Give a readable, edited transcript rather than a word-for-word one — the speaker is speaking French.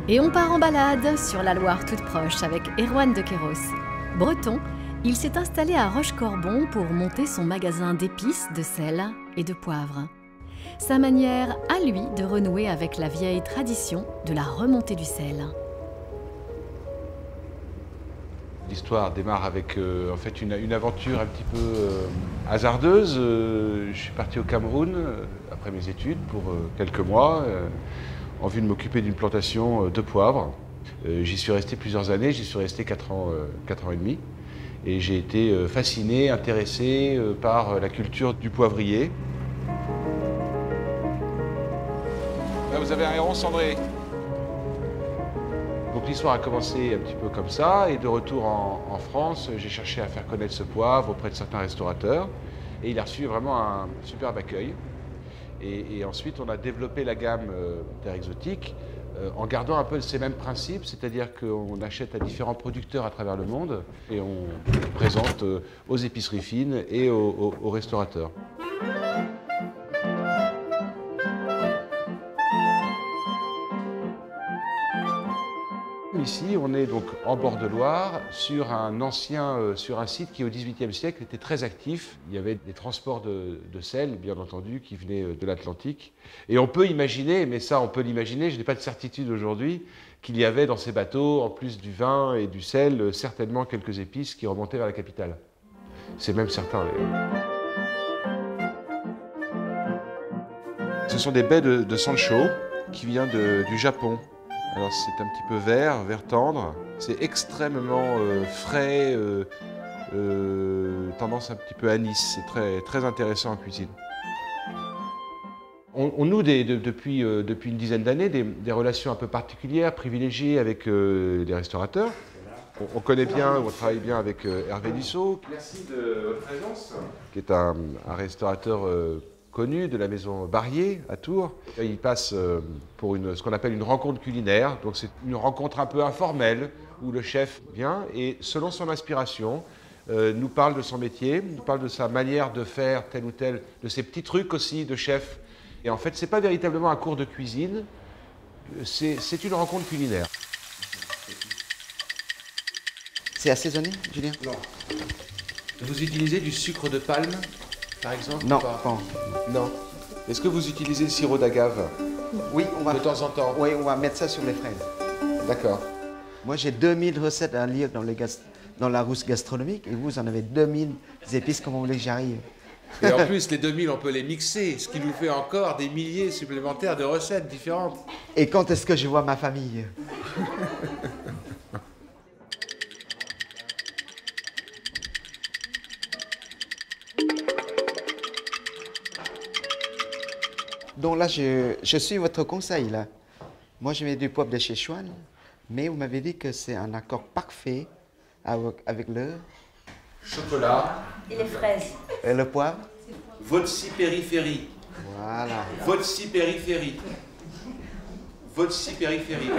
Et on part en balade sur la Loire toute proche avec Erwan de Queyros. Breton, il s'est installé à Rochecorbon pour monter son magasin d'épices, de sel et de poivre. Sa manière à lui de renouer avec la vieille tradition de la remontée du sel. L'histoire démarre avec en fait une aventure un petit peu hasardeuse. Je suis parti au Cameroun après mes études pour quelques mois en vue de m'occuper d'une plantation de poivre. J'y suis resté plusieurs années, j'y suis resté 4 ans et demi. Et j'ai été fasciné, intéressé par la culture du poivrier. Là, vous avez un héron cendré. Donc l'histoire a commencé un petit peu comme ça, et de retour en France, j'ai cherché à faire connaître ce poivre auprès de certains restaurateurs, et il a reçu vraiment un superbe accueil. Et ensuite, on a développé la gamme terre exotique en gardant un peu ces mêmes principes, c'est-à-dire qu'on achète à différents producteurs à travers le monde, et on présente aux épiceries fines et aux restaurateurs. Ici, on est donc en bord de Loire, sur un site qui au XVIIIe siècle était très actif. Il y avait des transports de sel, bien entendu, qui venaient de l'Atlantique. Et on peut imaginer, mais ça on peut l'imaginer, je n'ai pas de certitude aujourd'hui, qu'il y avait dans ces bateaux, en plus du vin et du sel, certainement quelques épices qui remontaient vers la capitale. C'est même certain. Ce sont des baies de Sancho qui vient du Japon. Alors c'est un petit peu vert tendre, c'est extrêmement frais, tendance un petit peu anis, c'est très intéressant en cuisine. On noue depuis une dizaine d'années des relations un peu particulières, privilégiées avec les restaurateurs. On connaît bien, on travaille bien avec Hervé Dussault. Merci de votre présence. Qui est un restaurateur connu de la maison Barrier à Tours. Il passe pour ce qu'on appelle une rencontre culinaire. Donc c'est une rencontre un peu informelle où le chef vient et selon son inspiration nous parle de son métier, nous parle de sa manière de faire tel ou tel, de ses petits trucs aussi de chef. Et en fait, c'est pas véritablement un cours de cuisine, c'est une rencontre culinaire. C'est assaisonné, Julien? Non. Vous utilisez du sucre de palme, par exemple? Non, pas. Non. Est-ce que vous utilisez le sirop d'agave? Oui, on va. De temps en temps? Oui, on va mettre ça sur les fraises. D'accord. Moi, j'ai 2000 recettes à lire dans la rousse gastronomique, et vous en avez 2000 épices, comment vous voulez que j'y arrive? Et en plus, les 2000, on peut les mixer, ce qui nous fait encore des milliers supplémentaires de recettes différentes. Et quand est-ce que je vois ma famille? Donc là, je suis votre conseil, là. Moi, je mets du poivre de Szechuan, mais vous m'avez dit que c'est un accord parfait avec le... Chocolat. Et les fraises. Et le poivre? Vodci périphérie. Voilà. Vodci périphérie. Vodci périphérie.